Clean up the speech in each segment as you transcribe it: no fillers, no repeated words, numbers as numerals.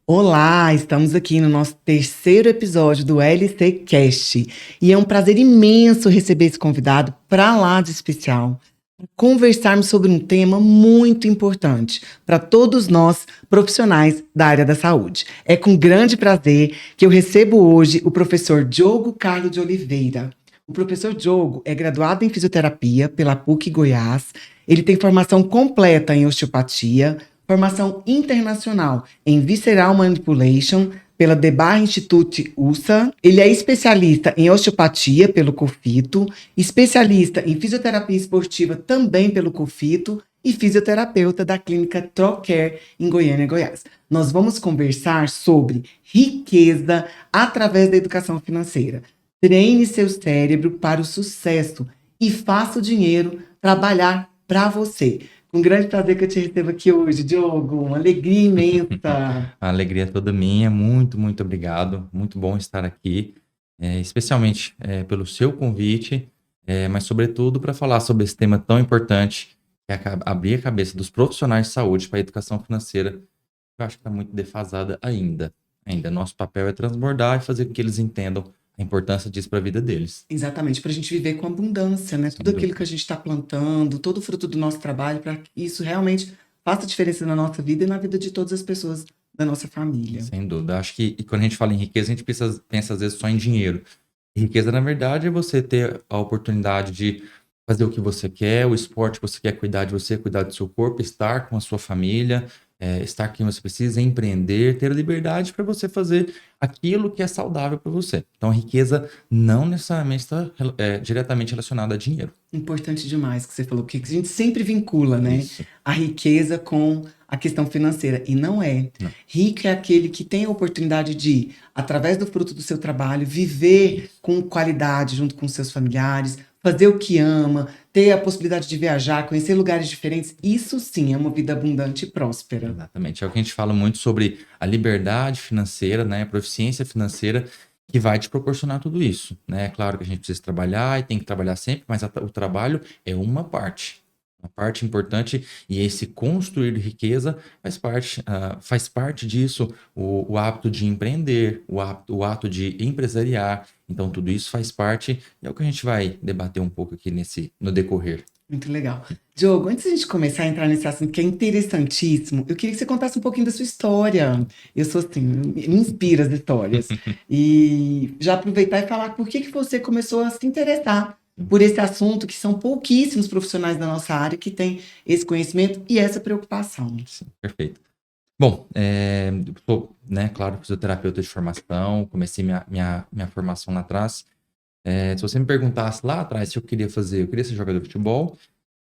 Olá, estamos aqui no nosso terceiro episódio do LC Cast e é um prazer imenso receber esse convidado para lá de especial, para conversarmos sobre um tema muito importante para todos nós profissionais da área da saúde. É com grande prazer que eu recebo hoje o professor Diogo Carlos de Oliveira. O professor Diogo é graduado em fisioterapia pela PUC Goiás. Ele tem formação completa em osteopatia, formação internacional em Visceral Manipulation pela The Bar Institute USA. Ele é especialista em osteopatia pelo COFITO, especialista em fisioterapia esportiva também pelo COFITO e fisioterapeuta da clínica Trocare em Goiânia, Goiás. Nós vamos conversar sobre riqueza através da educação financeira. Treine seu cérebro para o sucesso e faça o dinheiro trabalhar para você. Um grande prazer que eu te recebo aqui hoje, Diogo. Uma alegria imensa. A alegria é toda minha. Muito, muito obrigado. Muito bom estar aqui, especialmente pelo seu convite, mas sobretudo para falar sobre esse tema tão importante, que é abrir a cabeça dos profissionais de saúde para a educação financeira, que eu acho que está muito defasada ainda. Nosso papel é transbordar e fazer com que eles entendam a importância disso para a vida deles. Exatamente, para a gente viver com abundância, né? Sem Tudo aquilo dúvida. que a gente está plantando, todo o fruto do nosso trabalho, para que isso realmente faça diferença na nossa vida e na vida de todas as pessoas da nossa família. Sem dúvida. Acho que quando a gente fala em riqueza, a gente pensa às vezes só em dinheiro. E riqueza, na verdade, é você ter a oportunidade de fazer o que você quer, o esporte que você quer, cuidar de você, cuidar do seu corpo, estar com a sua família, estar quem você precisa, empreender, ter a liberdade para você fazer aquilo que é saudável para você. Então, a riqueza não necessariamente está diretamente relacionada a dinheiro. Importante demais que você falou, porque a gente sempre vincula, né, Isso. a riqueza com a questão financeira, e não é. Não. Rico é aquele que tem a oportunidade de, através do fruto do seu trabalho, viver com qualidade junto com seus familiares, fazer o que ama, ter a possibilidade de viajar, conhecer lugares diferentes. Isso sim é uma vida abundante e próspera. Exatamente. É o que a gente fala muito sobre a liberdade financeira, né? A proficiência financeira que vai te proporcionar tudo isso, né? É claro que a gente precisa trabalhar e tem que trabalhar sempre, mas o trabalho é uma parte importante, e esse construir riqueza faz parte disso, o hábito de empreender, o ato de empresariar. Então, tudo isso faz parte, e é o que a gente vai debater um pouco aqui no decorrer. Muito legal. Diogo, antes de a gente começar a entrar nesse assunto que é interessantíssimo, eu queria que você contasse um pouquinho da sua história. Eu sou assim, me inspira as histórias. E já aproveitar e falar por que você começou a se interessar por esse assunto, que são pouquíssimos profissionais da nossa área que têm esse conhecimento e essa preocupação. Sim, perfeito. Bom, eu sou, né, claro, fisioterapeuta de formação, comecei minha formação lá atrás. Se você me perguntasse lá atrás se eu queria ser jogador de futebol,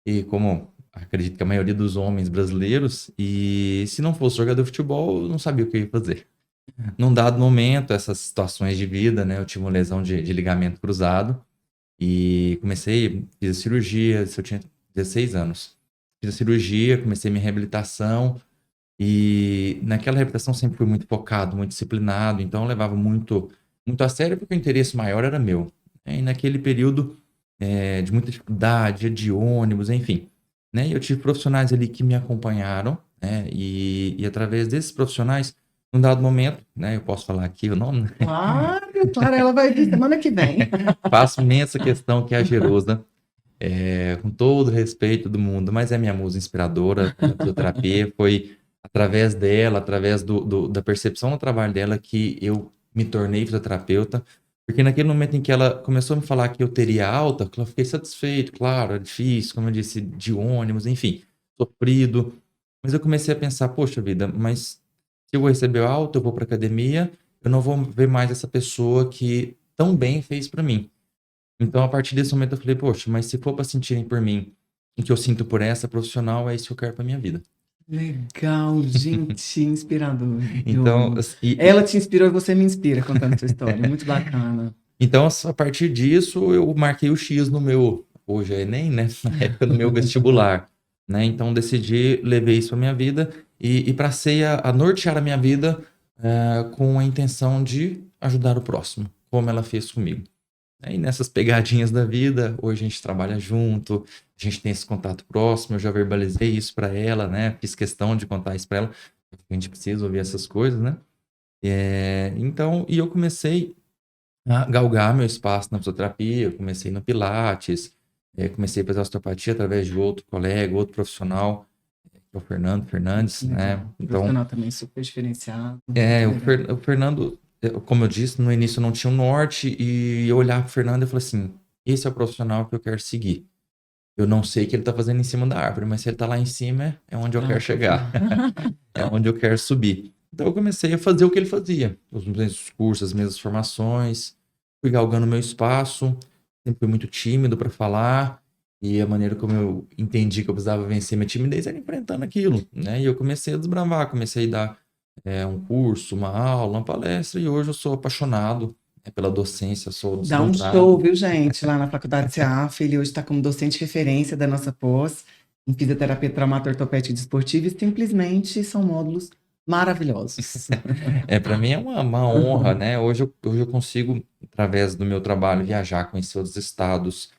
e como acredito que a maioria dos homens brasileiros, e se não fosse jogador de futebol, eu não sabia o que eu ia fazer. Num dado momento, essas situações de vida, né, eu tive uma lesão de ligamento cruzado, e fiz a cirurgia, isso eu tinha 16 anos. Fiz a cirurgia, comecei minha reabilitação, e naquela reabilitação sempre fui muito focado, muito disciplinado, então eu levava muito, muito a sério, porque o interesse maior era meu. E naquele período de muita dificuldade, de ônibus, enfim, né? E eu tive profissionais ali que me acompanharam, né? E através desses profissionais, num dado momento, né? Eu posso falar aqui o nome, né? Claro, ela vai vir semana que vem. Faço imensa questão, que é a Jerusa, com todo o respeito do mundo, mas é minha musa inspiradora da fisioterapia. Foi através dela, através da percepção do trabalho dela, que eu me tornei fisioterapeuta. Porque naquele momento em que ela começou a me falar que eu teria alta, eu fiquei satisfeito, claro, é difícil, como eu disse, de ônibus, enfim, sofrido. Mas eu comecei a pensar, poxa vida, mas se eu vou receber alta, eu vou para academia, eu não vou ver mais essa pessoa que tão bem fez para mim. Então, a partir desse momento, eu falei, poxa, mas se for para sentirem por mim o que eu sinto por essa profissional, é isso que eu quero para minha vida. Legal, gente, inspirador, Então, Diogo. Ela te inspirou e você me inspira contando sua história. Muito bacana. então, a partir disso, eu marquei o X no meu, hoje é Enem, né? Na época, no meu vestibular, né? Então, decidi, levei isso para minha vida e passei a nortear a minha vida com a intenção de ajudar o próximo, como ela fez comigo. E nessas pegadinhas da vida, hoje a gente trabalha junto, a gente tem esse contato próximo, eu já verbalizei isso para ela, né? Fiz questão de contar isso para ela, A gente precisa ouvir essas coisas, né? Então, e eu comecei a galgar meu espaço na fisioterapia, eu comecei no Pilates, comecei a fazer osteopatia através de outro colega, outro profissional, que é o Fernando Fernandes, né? Legal. Então, Profissional também super diferenciado. Muito legal. O Fernando, como eu disse, no início eu não tinha um norte, e eu olhava pro Fernando e falei assim, esse é o profissional que eu quero seguir. Eu não sei o que ele tá fazendo em cima da árvore, mas se ele tá lá em cima, é onde eu quero chegar. É onde eu quero subir. Então eu comecei a fazer o que ele fazia. Os mesmos cursos, as mesmas formações. Fui galgando meu espaço. Sempre fui muito tímido para falar. E a maneira como eu entendi que eu precisava vencer minha timidez era enfrentando aquilo, né? E eu comecei a desbravar, comecei a dar um curso, uma aula, uma palestra. E hoje eu sou apaixonado, pela docência, sou Dá um show, deslumbrado. viu, gente? Lá na Faculdade CEAF, ele hoje está como docente referência da nossa pós em fisioterapia traumato-ortopédica e desportiva, e simplesmente são módulos maravilhosos. Para mim é uma honra, né? Hoje eu consigo, através do meu trabalho, viajar, conhecer outros estados,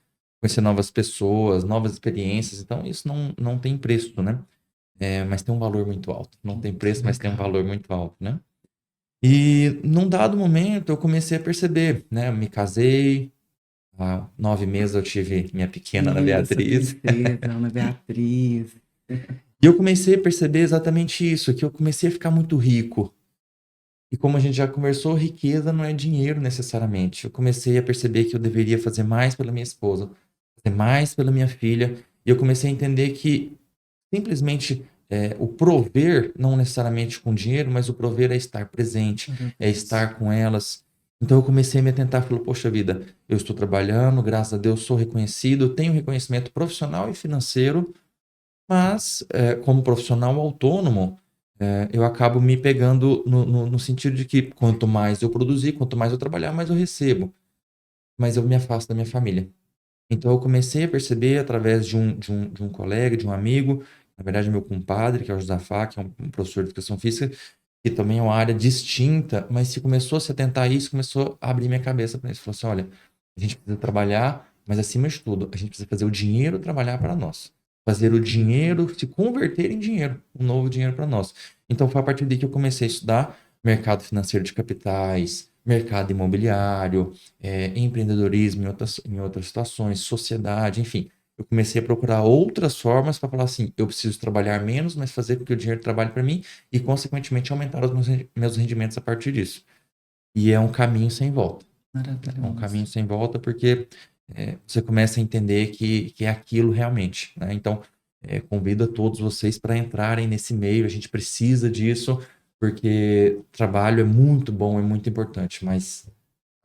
conhecer novas pessoas, novas experiências. Então, isso não tem preço, né? Mas tem um valor muito alto. Não tem preço, mas tem um valor muito alto, né? E num dado momento eu comecei a perceber, né? Eu me casei, há 9 meses eu tive minha pequena Ana Linda sua Beatriz. princesa, Ana Beatriz. E eu comecei a perceber exatamente isso, que eu comecei a ficar muito rico. E como a gente já conversou, riqueza não é dinheiro necessariamente. Eu comecei a perceber que eu deveria fazer mais pela minha esposa, fazer mais pela minha filha. E eu comecei a entender que simplesmente o prover, não necessariamente com dinheiro, mas o prover é estar presente, é estar com elas. Então eu comecei a me atentar e falei, poxa vida, eu estou trabalhando, graças a Deus sou reconhecido, tenho reconhecimento profissional e financeiro, mas, como profissional autônomo, eu acabo me pegando no sentido de que quanto mais eu produzir, quanto mais eu trabalhar, mais eu recebo. Mas eu me afasto da minha família. Então eu comecei a perceber através de um colega, de um amigo, na verdade meu compadre, que é o Josafá, que é um professor de educação física, que também é uma área distinta, mas se começou a se atentar a isso, começou a abrir minha cabeça para isso. Falou assim, olha, a gente precisa trabalhar, mas acima de tudo, a gente precisa fazer o dinheiro trabalhar para nós. Fazer o dinheiro se converter em dinheiro, um novo dinheiro para nós. Então foi a partir daí que eu comecei a estudar mercado financeiro de capitais, mercado imobiliário, empreendedorismo em outras situações, sociedade, enfim. Eu comecei a procurar outras formas para falar assim, eu preciso trabalhar menos, mas fazer com que o dinheiro trabalhe para mim e, consequentemente, aumentar os meus rendimentos a partir disso. E é um caminho sem volta. É um caminho Maravilhoso. sem volta porque você começa a entender que é aquilo realmente, né? Então, convido a todos vocês para entrarem nesse meio. A gente precisa disso porque trabalho é muito bom, é muito importante, mas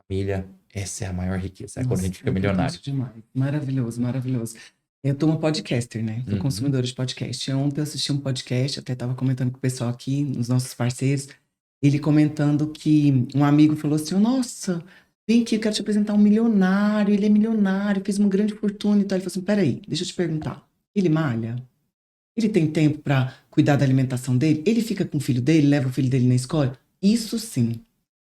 família, essa é a maior riqueza. É quando a Nossa, gente é fica milionário. importante demais. Maravilhoso, maravilhoso. Eu tô uma podcaster, né? Sou Uhum. consumidora de podcast. Ontem eu assisti um podcast, até tava comentando com o pessoal aqui, os nossos parceiros, ele comentando que um amigo falou assim: Nossa, vem aqui, eu quero te apresentar um milionário, ele é milionário, fez uma grande fortuna e tal. Ele falou assim: Peraí, deixa eu te perguntar. Ele malha? Ele tem tempo para cuidar da alimentação dele? Ele fica com o filho dele, leva o filho dele na escola? Isso sim.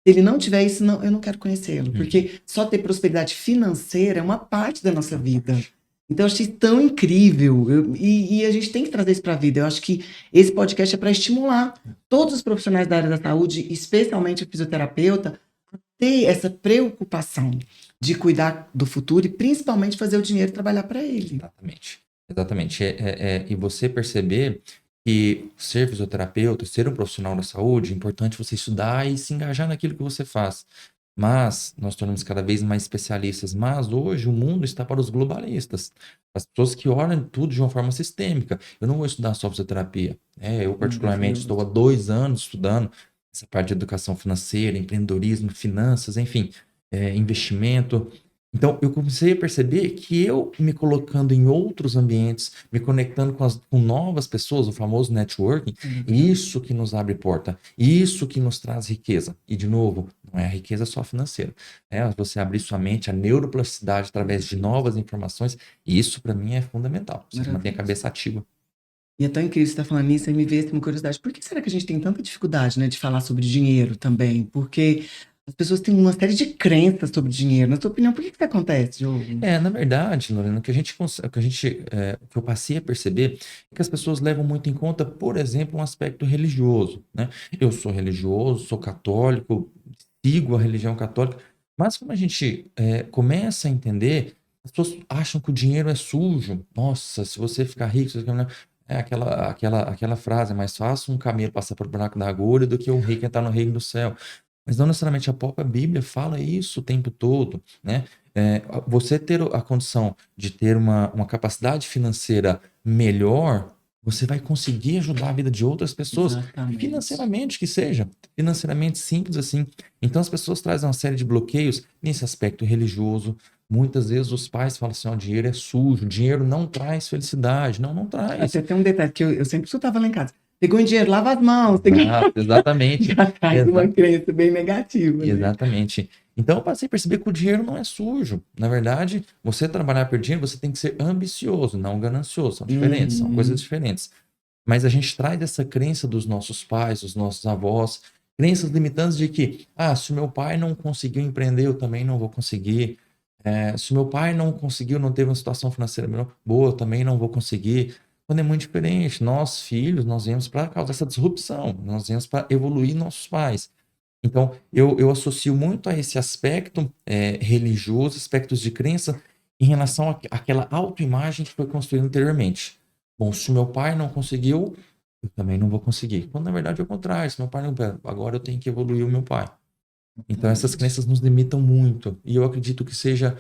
Se ele não tiver isso, não, eu não quero conhecê-lo, porque só ter prosperidade financeira é uma parte da nossa vida. Então, eu achei tão incrível. E a gente tem que trazer isso para a vida. Eu acho que esse podcast é para estimular todos os profissionais da área da saúde, especialmente o fisioterapeuta, a ter essa preocupação de cuidar do futuro e principalmente fazer o dinheiro trabalhar para ele. Exatamente. Exatamente. E você perceber que ser fisioterapeuta, ser um profissional da saúde, é importante você estudar e se engajar naquilo que você faz. Mas nós tornamos cada vez mais especialistas. Mas hoje o mundo está para os globalistas. As pessoas que olham tudo de uma forma sistêmica. Eu não vou estudar só fisioterapia. Eu, particularmente, estou há Maravilhoso. 2 anos estudando essa parte de educação financeira, empreendedorismo, finanças, enfim, investimento. Então, eu comecei a perceber que eu me colocando em outros ambientes, me conectando com novas pessoas, o famoso networking, isso que nos abre porta, isso que nos traz riqueza. E, de novo, não é a riqueza só financeira. Você abrir sua mente, a neuroplasticidade através de novas informações, e isso para mim é fundamental. Você mantém a Maravilhoso. cabeça ativa. E é tão incrível você estar falando nisso, aí me veio assim uma curiosidade. Por que será que a gente tem tanta dificuldade, né, de falar sobre dinheiro também? Porque as pessoas têm uma série de crenças sobre dinheiro. Na sua opinião, por que isso acontece, Diogo? Na verdade, Lorena, o que eu passei a perceber é que as pessoas levam muito em conta, por exemplo, um aspecto religioso, né? Eu sou religioso, sou católico, sigo a religião católica, mas quando a gente começa a entender, as pessoas acham que o dinheiro é sujo. Nossa, se você ficar rico, se você ficar... É aquela frase, é mais fácil um camelo passar por buraco da agulha do que um rico entrar no reino do céu. Mas não necessariamente a própria Bíblia fala isso o tempo todo, né? Você ter a condição de ter uma capacidade financeira melhor, você vai conseguir ajudar a vida de outras pessoas, Exatamente. financeiramente que seja, financeiramente simples assim. Então as pessoas trazem uma série de bloqueios nesse aspecto religioso. Muitas vezes os pais falam assim, ó, dinheiro é sujo, dinheiro não traz felicidade. Não, não traz. Até tem um detalhe que eu sempre escutava lá em casa. Pegou em dinheiro, lava as mãos. Exatamente. Já traz uma crença bem negativa, né? Exatamente. Então eu passei a perceber que o dinheiro não é sujo. Na verdade, você trabalhar por dinheiro, você tem que ser ambicioso, não ganancioso. São diferentes, são coisas diferentes. Mas a gente traz essa crença dos nossos pais, dos nossos avós, crenças limitantes de que, se o meu pai não conseguiu empreender, eu também não vou conseguir. Se o meu pai não conseguiu, não teve uma situação financeira boa, eu também não vou conseguir. Quando é muito diferente. Nós, filhos, nós viemos para causar essa disrupção. Nós viemos para evoluir nossos pais. Então, eu associo muito a esse aspecto religioso, aspectos de crença, em relação àquela autoimagem que foi construída anteriormente. Bom, se o meu pai não conseguiu, eu também não vou conseguir. Quando, na verdade, é o contrário. Se meu pai não... Agora eu tenho que evoluir o meu pai. Então, essas crenças nos limitam muito. E eu acredito que seja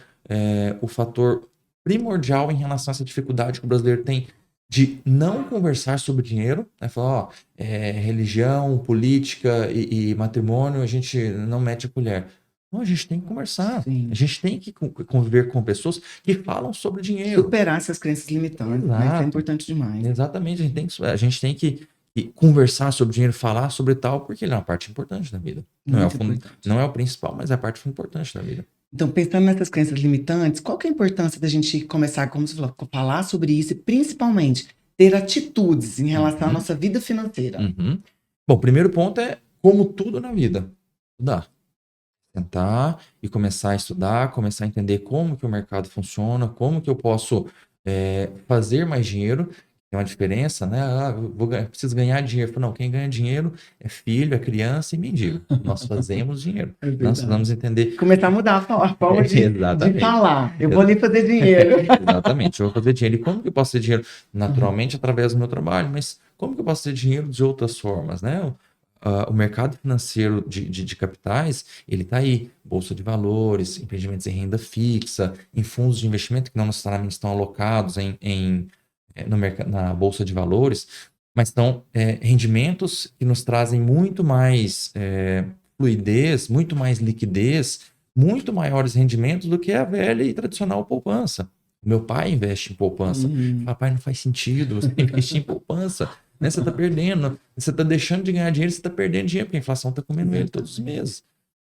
o fator primordial em relação a essa dificuldade que o brasileiro tem de não conversar sobre dinheiro, né? Falar, religião, política e matrimônio, a gente não mete a colher. Não, a gente tem que conversar. Sim. A gente tem que conviver com pessoas que falam sobre dinheiro. Superar essas crenças limitantes, né? Isso é importante demais. Exatamente. A gente tem que conversar sobre dinheiro, falar sobre tal, porque ele é uma parte importante da vida. Não é o principal, mas é a parte importante da vida. Então, pensando nessas crenças limitantes, qual que é a importância da gente começar, como você falou, falar sobre isso e principalmente ter atitudes em relação à nossa vida financeira? Bom, o primeiro ponto é, como tudo na vida, estudar. Sentar e começar a estudar, começar a entender como que o mercado funciona, como que eu posso fazer mais dinheiro. Tem uma diferença, né? Preciso ganhar dinheiro. Não, quem ganha dinheiro é filho, é criança e mendigo. Nós fazemos dinheiro. Nós precisamos entender. Começar a mudar a forma de falar. Eu vou ali fazer dinheiro. Exatamente, eu vou fazer dinheiro. E como que eu posso ter dinheiro? Naturalmente, através do meu trabalho, mas como que eu posso ter dinheiro de outras formas, né? O mercado financeiro de capitais, ele está aí. Bolsa de valores, empreendimentos em renda fixa, em fundos de investimento que não necessariamente estão alocados na Bolsa de Valores, mas são rendimentos que nos trazem muito mais fluidez, muito mais liquidez, muito maiores rendimentos do que a velha e tradicional poupança. Meu pai investe em poupança. Papai, não faz sentido você investir em poupança. Né? Você está perdendo, você está deixando de ganhar dinheiro, você está perdendo dinheiro, porque a inflação está comendo ele todos os meses.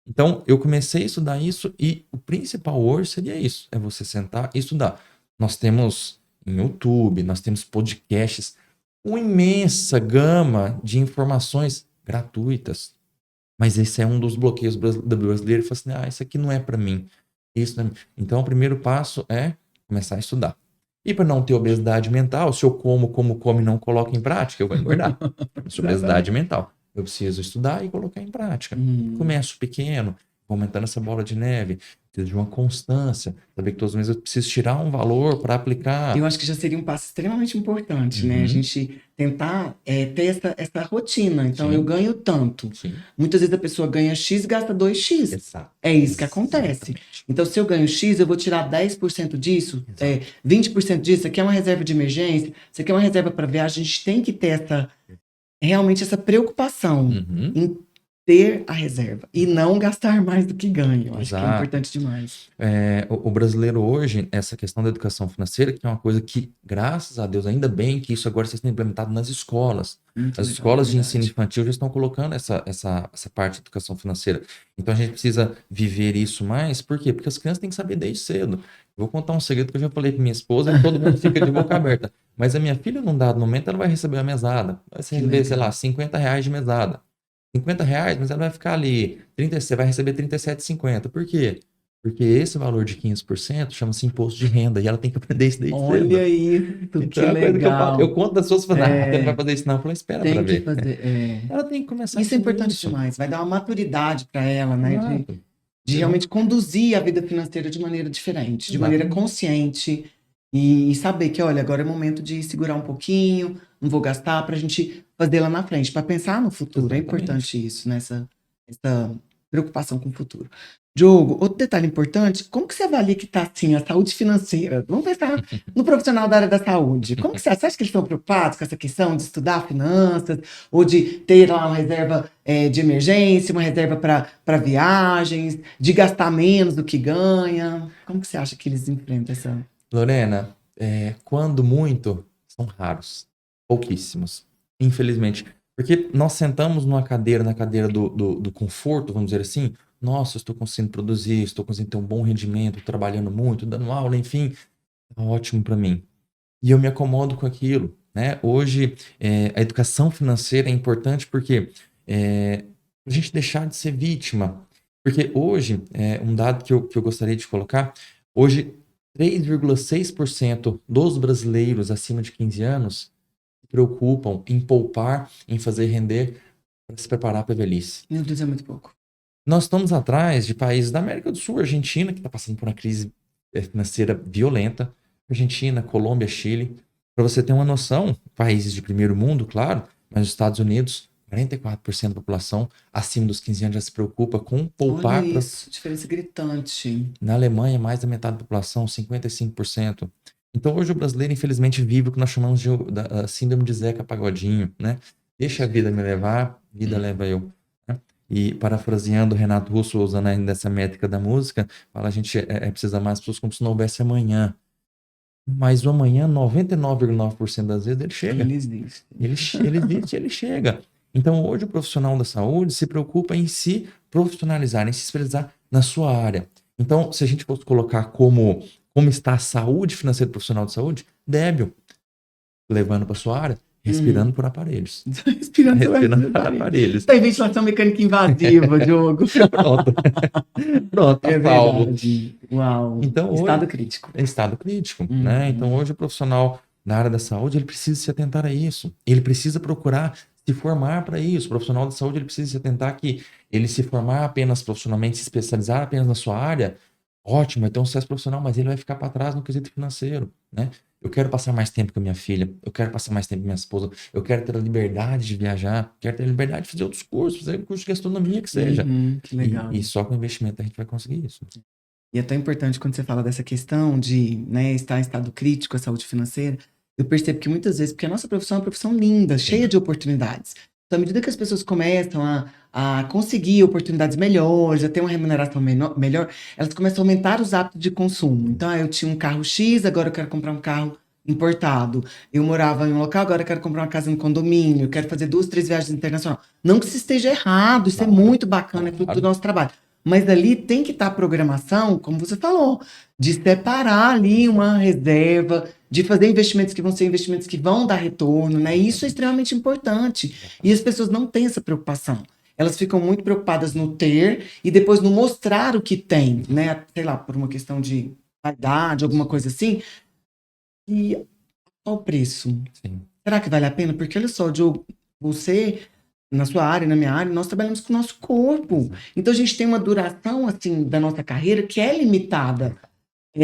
Então, eu comecei a estudar isso e o principal hoje seria isso, é você sentar e estudar. Nós temos em YouTube, nós temos podcasts, uma imensa gama de informações gratuitas. Mas esse é um dos bloqueios do brasileiro. Ele fala assim, isso aqui não é para mim. Isso não é... Então, o primeiro passo é começar a estudar. E para não ter obesidade mental, se eu como e não coloco em prática, eu vou engordar. Isso é obesidade mental. Eu preciso estudar e colocar em prática. Começo pequeno, vou aumentando essa bola de neve. Preciso de uma constância. Saber que todos os meses eu preciso tirar um valor para aplicar. Eu acho que já seria um passo extremamente importante, né? A gente tentar ter essa rotina. Então, eu ganho tanto. Muitas vezes a pessoa ganha X e gasta 2X. Exato. É isso que acontece. Exatamente. Então, se eu ganho X, eu vou tirar 10% disso, 20% disso. Isso aqui é uma reserva de emergência, isso aqui é uma reserva para viagem. A gente tem que ter realmente essa preocupação em ter a reserva e não gastar mais do que ganha. Eu acho que é importante demais. O brasileiro hoje, essa questão da educação financeira, que é uma coisa que, graças a Deus, ainda bem que isso agora está sendo implementado nas escolas. As escolas de ensino infantil já estão colocando essa parte de educação financeira. Então a gente precisa viver isso mais. Por quê? Porque as crianças têm que saber desde cedo. Vou contar um segredo que eu já falei para minha esposa e todo mundo fica de boca aberta. Mas a minha filha, num dado momento, ela vai receber a mesada. Vai receber, sei lá, R$50 de mesada. R$ 50, mas ela vai ficar ali, você vai receber 37,50. Por quê? Porque esse valor de 15% chama-se imposto de renda e ela tem que aprender isso desde cedo. Olha isso, Então que é uma coisa que eu falo, eu legal. conto das pessoas falando, você não vai É, fazer isso não. Eu falo, espera pra tem que ver. fazer. Ela tem que começar a Isso é entender importante isso. demais. Vai dar uma maturidade para ela, né? Exato. De realmente conduzir a vida financeira de maneira diferente, de maneira Exatamente. consciente e saber que, olha, agora é o momento de segurar um pouquinho, não vou gastar para a gente fazer lá na frente, para pensar no futuro. É Exatamente. importante isso, essa preocupação com o futuro. Diogo, outro detalhe importante, como que você avalia que está assim a saúde financeira? Vamos pensar no profissional da área da saúde. Como que você acha que eles estão preocupados com essa questão de estudar finanças ou de ter lá uma reserva de emergência, uma reserva para viagens, de gastar menos do que ganha? Como que você acha que eles enfrentam essa... Lorena, quando muito, são raros. Pouquíssimos. Infelizmente. Porque nós sentamos na cadeira do conforto, vamos dizer assim. Nossa, eu estou conseguindo produzir, estou conseguindo ter um bom rendimento, trabalhando muito, dando aula, enfim. Tá ótimo para mim. E eu me acomodo com aquilo, né? Hoje, a educação financeira é importante porque a gente deixar de ser vítima. Porque hoje, um dado que eu gostaria de colocar, hoje 3,6% dos brasileiros acima de 15 anos se preocupam em poupar, em fazer render para se preparar para a velhice. Meu Deus, é muito pouco. Nós estamos atrás de países da América do Sul, Argentina, que está passando por uma crise financeira violenta, Argentina, Colômbia, Chile. Para você ter uma noção, países de primeiro mundo, claro, mas os Estados Unidos, 44% da população acima dos 15 anos já se preocupa com Olha poupar. isso, diferença gritante. Na Alemanha, mais da metade da população, 55%. Então, hoje o brasileiro, infelizmente, vive o que nós chamamos da síndrome de Zeca Pagodinho, né? Deixa a vida me levar, vida leva eu. Né? E, parafraseando o Renato Russo, usando ainda essa métrica da música, fala, a gente precisa amar as pessoas como se não houvesse amanhã. Mas o amanhã, 99,9% das vezes, ele chega. Ele existe. Ele existe, ele chega. Então, hoje o profissional da saúde se preocupa em se profissionalizar, em se especializar na sua área. Então, se a gente fosse colocar como está a saúde financeira do profissional de saúde, débil, levando para sua área, respirando por aparelhos. Respirando por aparelhos. Tem ventilação mecânica invasiva, Diogo. Pronto. Pronto, tá salvo. Verdade. Uau. Então, Estado crítico. Estado crítico, né? Então, hoje o profissional da área da saúde, ele precisa se atentar a isso. Ele precisa procurar se formar para isso. O profissional da saúde, ele precisa se atentar que ele se formar apenas profissionalmente, se especializar apenas na sua área, ótimo, vai ter um sucesso profissional, mas ele vai ficar para trás no quesito financeiro, né? Eu quero passar mais tempo com a minha filha, eu quero passar mais tempo com minha esposa, eu quero ter a liberdade de viajar, quero ter a liberdade de fazer outros cursos, fazer um curso de gastronomia que seja. Que legal. E só com investimento a gente vai conseguir isso. E é tão importante quando você fala dessa questão de, né, estar em estado crítico, a saúde financeira, eu percebo que muitas vezes, porque a nossa profissão é uma profissão linda, cheia de oportunidades. Então, à medida que as pessoas começam a conseguir oportunidades melhores, a ter uma remuneração melhor, elas começam a aumentar os hábitos de consumo. Então, eu tinha um carro X, agora eu quero comprar um carro importado. Eu morava em um local, agora eu quero comprar uma casa no condomínio, eu quero fazer 2, 3 viagens internacionais. Não que isso esteja errado, isso é muito bacana, é fruto do nosso trabalho. Mas ali tem que estar a programação, como você falou, de separar ali uma reserva, de fazer investimentos que vão ser investimentos que vão dar retorno, né? Isso é extremamente importante. E as pessoas não têm essa preocupação. Elas ficam muito preocupadas no ter e depois no mostrar o que tem, né? Sei lá, por uma questão de vaidade, alguma coisa assim. E qual o preço? Sim. Será que vale a pena? Porque olha só, Diogo, você, na sua área, na minha área, nós trabalhamos com o nosso corpo. Então a gente tem uma duração assim da nossa carreira que é limitada.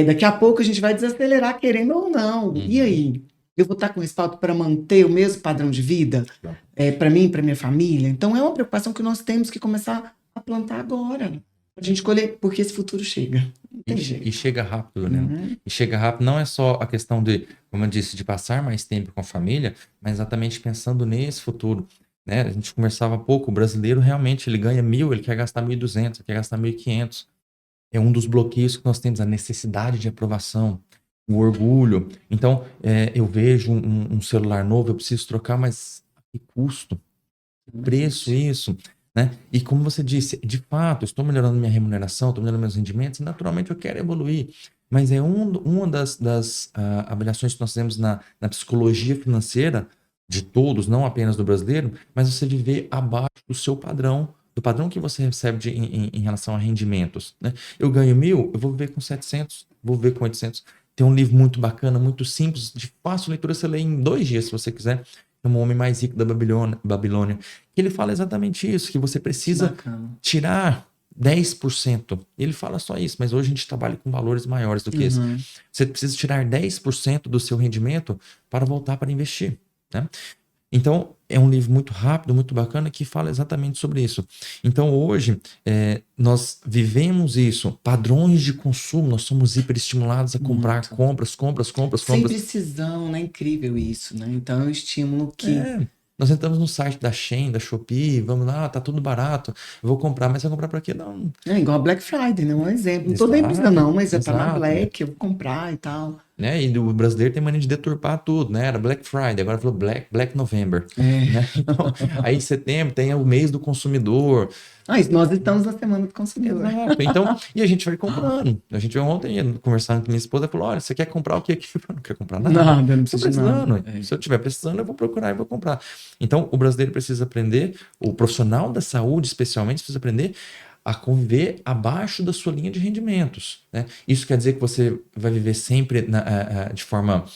Daqui a pouco a gente vai desacelerar, querendo ou não. E aí? Eu vou estar com respaldo para manter o mesmo padrão de vida? Para mim, para minha família? Então é uma preocupação que nós temos que começar a plantar agora. A gente escolher, porque esse futuro chega. Não tem jeito. E chega rápido, né? E chega rápido não é só a questão de, como eu disse, de passar mais tempo com a família, mas exatamente pensando nesse futuro. Né? A gente conversava há pouco, o brasileiro realmente ele ganha 1.000, ele quer gastar 1.200, ele quer gastar 1.500. É um dos bloqueios que nós temos, a necessidade de aprovação, o orgulho. Então, eu vejo um celular novo, eu preciso trocar, mas a que custo? Que preço isso? Né? E como você disse, de fato, estou melhorando minha remuneração, estou melhorando meus rendimentos, e naturalmente eu quero evoluir. Mas é uma das avaliações que nós temos na psicologia financeira, de todos, não apenas do brasileiro, mas você viver abaixo do seu padrão, do padrão que você recebe em relação a rendimentos, né? Eu ganho 1.000, eu vou viver com 700, vou viver com 800. Tem um livro muito bacana, muito simples, de fácil leitura, você lê em 2 dias, se você quiser. É Um Homem Mais Rico da Babilônia, que ele fala exatamente isso, que você precisa Bacana. tirar 10%. Ele fala só isso, mas hoje a gente trabalha com valores maiores do que esse. Uhum. Você precisa tirar 10% do seu rendimento para voltar para investir, né? Então, é um livro muito rápido, muito bacana, que fala exatamente sobre isso. Então, hoje, nós vivemos isso, padrões de consumo, nós somos hiperestimulados a comprar Muito. compras, compras, compras, Sem compras. precisão, né? Incrível isso, né? Então é um estímulo que. Nós entramos no site da Shein, da Shopee, vamos lá, tá tudo barato, eu vou comprar, mas vai comprar para quê? Não. É igual a Black Friday, né? Um exemplo. Não tô nem Exato, precisando, não, mas já tá na exato. Black, eu vou comprar e tal. Né? E o brasileiro tem mania de deturpar tudo, né? Era Black Friday, agora falou Black November, É. né? Então, aí em setembro tem o mês do consumidor. Isso, nós estamos na semana do consumidor. Exato. Então, e a gente vai comprando. A gente ontem, conversando com minha esposa, falou: olha, você quer comprar o quê aqui? Eu não quero comprar nada. Nada, não Tô preciso de nada. precisando. Se eu estiver precisando, eu vou procurar e vou comprar. Então, o brasileiro precisa aprender, o profissional da saúde, especialmente, precisa aprender a conviver abaixo da sua linha de rendimentos, né? Isso quer dizer que você vai viver sempre de forma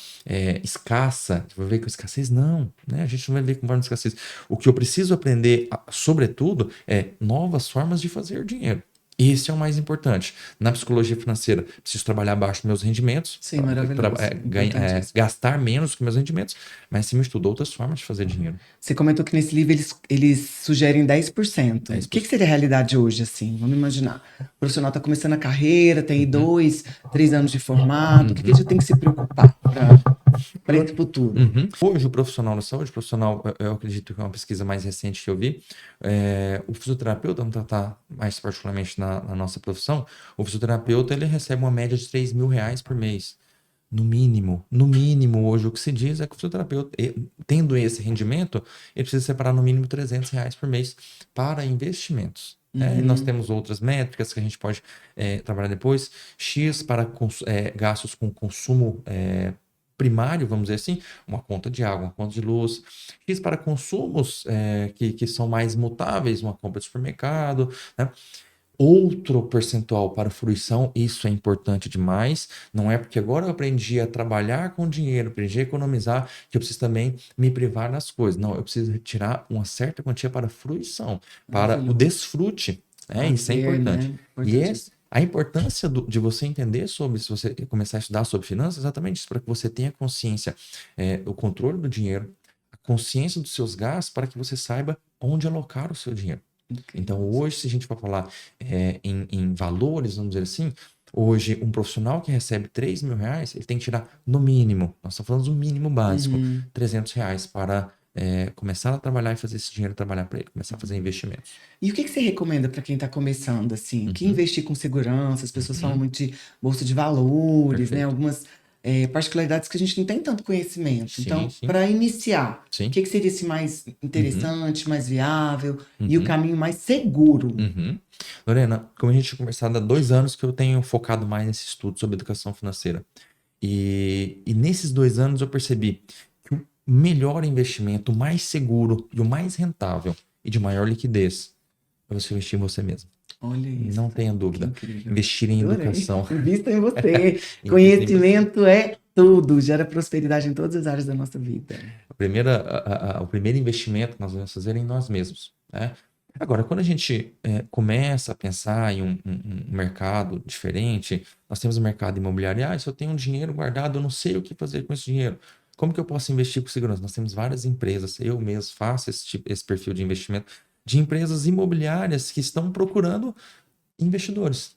escassa, vai viver com escassez? Não, né? A gente não vai viver com forma de escassez. O que eu preciso aprender, sobretudo, é novas formas de fazer dinheiro. Esse é o mais importante. Na psicologia financeira, preciso trabalhar abaixo dos meus rendimentos, Sim, maravilhoso. Importantíssimo. gastar menos que meus rendimentos, mas acima de tudo, outras formas de fazer dinheiro. Você comentou que nesse livro eles sugerem 10%. O que seria a realidade hoje, assim? Vamos imaginar. O profissional está começando a carreira, tem aí 2, 3 anos de formado. O que ele já tem que se preocupar para esse futuro? Hoje, o profissional da saúde, eu acredito que é uma pesquisa mais recente que eu vi, o fisioterapeuta, vamos tratar mais particularmente na nossa profissão, o fisioterapeuta ele recebe uma média de R$ 3.000 por mês. No mínimo, hoje o que se diz é que o fisioterapeuta, tendo esse rendimento, ele precisa separar no mínimo R$ 300 por mês para investimentos. E nós temos outras métricas que a gente pode trabalhar depois. X para gastos com consumo primário, vamos dizer assim, uma conta de água, uma conta de luz. X para consumos que são mais mutáveis, uma compra de supermercado, né? Outro percentual para fruição, isso é importante demais. Não é porque agora eu aprendi a trabalhar com dinheiro, aprendi a economizar, que eu preciso também me privar das coisas. Não, eu preciso retirar uma certa quantia para fruição, para o desfrute. Isso é importante. Né? E a importância de você entender sobre, se você começar a estudar sobre finanças, exatamente isso, para que você tenha consciência, o controle do dinheiro, a consciência dos seus gastos, para que você saiba onde alocar o seu dinheiro. Então, hoje, se a gente for falar em valores, vamos dizer assim, hoje, um profissional que recebe R$ 3.000, ele tem que tirar no mínimo, nós estamos falando do mínimo básico, R$ 300 para começar a trabalhar e fazer esse dinheiro trabalhar para ele, começar a fazer investimentos. E o que você recomenda para quem está começando, assim? Que investir com segurança? As pessoas falam muito de bolsa de valores, né? Perfeito. Algumas particularidades que a gente não tem tanto conhecimento. Sim, Então, sim. para iniciar, Sim. o que seria esse mais interessante, mais viável e o caminho mais seguro? Lorena, como a gente tinha conversado há 2 anos que eu tenho focado mais nesse estudo sobre educação financeira. E nesses 2 anos eu percebi que o melhor investimento, o mais seguro e o mais rentável e de maior liquidez é você investir em você mesmo. Olha isso. Não tenha dúvida. Incrível. Investir em Adorei. educação. Invista em você. Conhecimento é tudo. Gera prosperidade em todas as áreas da nossa vida. O primeiro investimento que nós vamos fazer é em nós mesmos, né? Agora, quando a gente começa a pensar em um mercado diferente, nós temos o mercado imobiliário. Se eu tenho um dinheiro guardado, eu não sei o que fazer com esse dinheiro. Como que eu posso investir com segurança? Nós temos várias empresas, eu mesmo faço esse perfil de investimento, de empresas imobiliárias que estão procurando investidores.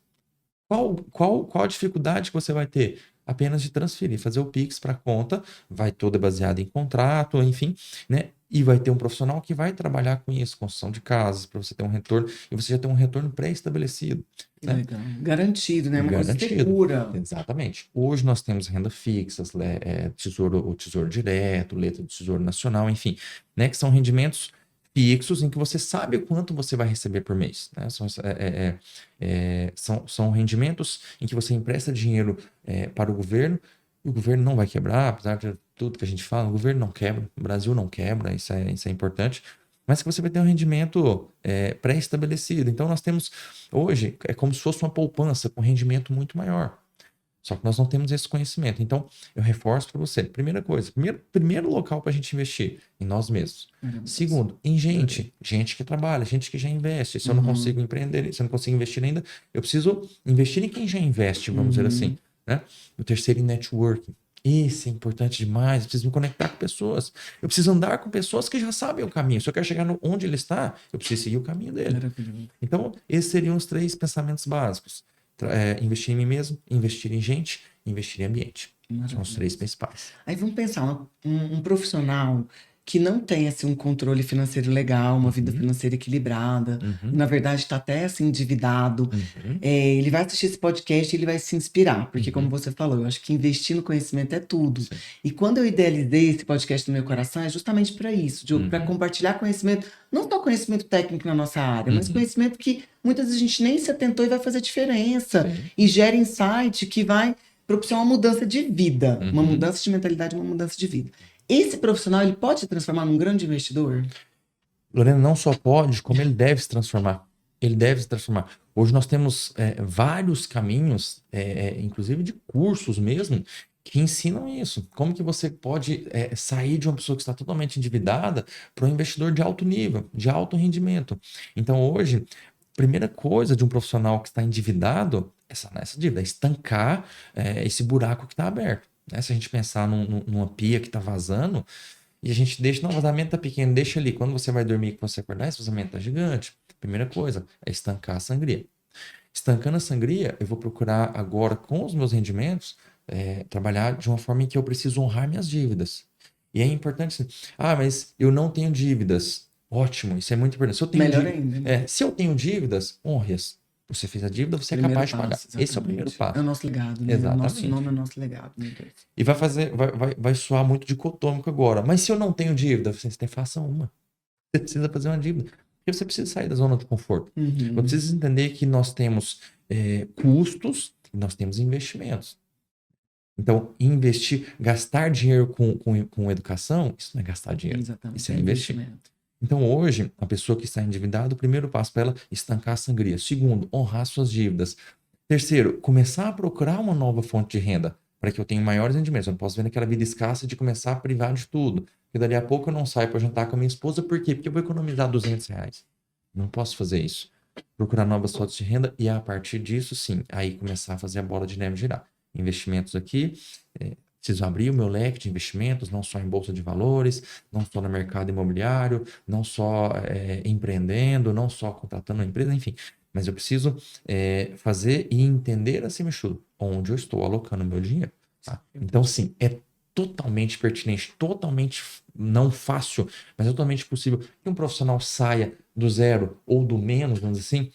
Qual a dificuldade que você vai ter? Apenas de transferir, fazer o Pix para a conta, vai toda baseada em contrato, enfim, né? E vai ter um profissional que vai trabalhar com isso, construção de casas, para você ter um retorno, e você já tem um retorno pré-estabelecido. Né? Legal. Garantido, né? Uma Garantido. coisa segura. Exatamente. Hoje nós temos renda fixa, o Tesouro Direto, letra do Tesouro Nacional, enfim, né? Que são rendimentos fixos em que você sabe quanto você vai receber por mês. Né? São rendimentos em que você empresta dinheiro para o governo E o governo não vai quebrar, apesar de tudo que a gente fala, o governo não quebra, o Brasil não quebra, isso é importante, mas que você vai ter um rendimento pré-estabelecido. Então nós temos, hoje, é como se fosse uma poupança com rendimento muito maior. Só que nós não temos esse conhecimento. Então, eu reforço para você. Primeira coisa, primeiro local para a gente investir em nós mesmos. Segundo, em gente que trabalha, gente que já investe. Se eu não consigo empreender, se eu não consigo investir ainda, eu preciso investir em quem já investe, vamos dizer assim, né? O terceiro, em networking. Isso é importante demais. Eu preciso me conectar com pessoas. Eu preciso andar com pessoas que já sabem o caminho. Se eu quero chegar onde ele está, eu preciso seguir o caminho dele. Maravilhoso. Então, esses seriam os 3 pensamentos básicos. Investir em mim mesmo, investir em gente, investir em ambiente. São os 3 principais. Aí vamos pensar, um profissional que não tem assim, um controle financeiro legal, uma vida financeira equilibrada, na verdade está até assim, endividado, ele vai assistir esse podcast e ele vai se inspirar, porque como você falou, eu acho que investir no conhecimento é tudo. Sim. E quando eu idealizei esse podcast no meu coração, é justamente para isso, Diogo, para compartilhar conhecimento, não só conhecimento técnico na nossa área, mas conhecimento que muitas vezes a gente nem se atentou e vai fazer diferença, e gera insight que vai propiciar uma mudança de vida, uma mudança de mentalidade, uma mudança de vida. Esse profissional, ele pode se transformar num grande investidor? Lorena, não só pode, como ele deve se transformar. Ele deve se transformar. Hoje nós temos vários caminhos, inclusive de cursos mesmo, que ensinam isso. Como que você pode sair de uma pessoa que está totalmente endividada para um investidor de alto nível, de alto rendimento. Então hoje, primeira coisa de um profissional que está endividado, essa dívida, é estancar esse buraco que está aberto. Né? Se a gente pensar numa pia que está vazando, e a gente deixa, não, o vazamento tá pequeno, deixa ali. Quando você vai dormir, que você acordar, esse vazamento tá gigante. Primeira coisa é estancar a sangria. Estancando a sangria, eu vou procurar agora, com os meus rendimentos, trabalhar de uma forma em que eu preciso honrar minhas dívidas. E é importante assim, mas eu não tenho dívidas. Ótimo, isso é muito importante. Se eu tenho Melhor ainda, né? se eu tenho dívidas, honre-as. Você fez a dívida, você Primeiro é capaz de pagar. passo, Esse é o primeiro exatamente. passo. É o nosso legado, né? O nosso Exatamente. nome é o nosso legado, meu Deus. E vai soar muito dicotômico agora. Mas se eu não tenho dívida, você tem, faça uma. Você precisa fazer uma dívida. Porque você precisa sair da zona de conforto. Você precisa entender que nós temos custos e nós temos investimentos. Então, investir, gastar dinheiro com educação, isso não é gastar dinheiro. Exatamente. Isso é investir. Então, hoje, a pessoa que está endividada, o primeiro passo para ela estancar a sangria. Segundo, honrar suas dívidas. Terceiro, começar a procurar uma nova fonte de renda para que eu tenha maiores rendimentos. Eu não posso ver naquela vida escassa de começar a privar de tudo. Porque dali a pouco eu não saio para jantar com a minha esposa. Por quê? Porque eu vou economizar R$200. Não posso fazer isso. Procurar novas fontes de renda e a partir disso, sim, aí começar a fazer a bola de neve girar. Investimentos aqui, preciso abrir o meu leque de investimentos, não só em bolsa de valores, não só no mercado imobiliário, não só empreendendo, não só contratando uma empresa, enfim. Mas eu preciso fazer e entender acima de tudo onde eu estou alocando o meu dinheiro. Tá? Então, sim, é totalmente pertinente, totalmente não fácil, mas é totalmente possível que um profissional saia do zero ou do menos, vamos dizer assim,